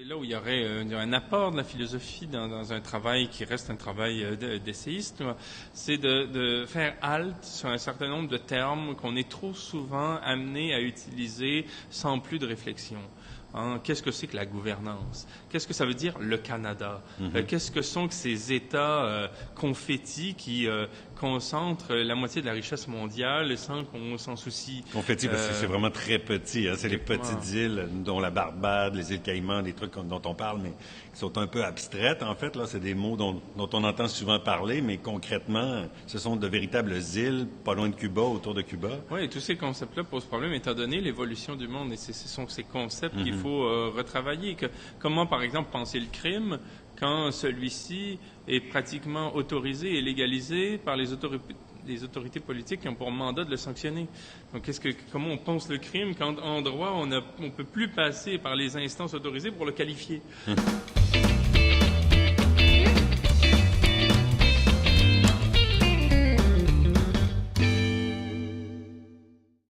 C'est là où il y aurait un apport de la philosophie dans un travail qui reste un travail d'essayiste, c'est de faire halte sur un certain nombre de termes qu'on est trop souvent amené à utiliser sans plus de réflexion. Hein, qu'est-ce que c'est que la gouvernance? Qu'est-ce que ça veut dire le Canada? Qu'est-ce que sont que ces États confettis qui concentrent la moitié de la richesse mondiale sans qu'on s'en soucie? Confetti, parce que c'est vraiment très petit. Hein? C'est les petites îles, dont la Barbade, les îles Caïmans, des trucs dont on parle, mais qui sont un peu abstraites, en fait. Là, c'est des mots dont on entend souvent parler, mais concrètement, ce sont de véritables îles, pas loin de Cuba, autour de Cuba. Oui, et tous ces concepts-là posent problème, étant donné l'évolution du monde. Et ce sont ces concepts qu'il faut retravailler. Comment, par exemple, penser le crime quand celui-ci est pratiquement autorisé et légalisé par les autorités politiques qui ont pour mandat de le sanctionner. Donc, comment on pense le crime quand, en droit, on peut plus passer par les instances autorisées pour le qualifier?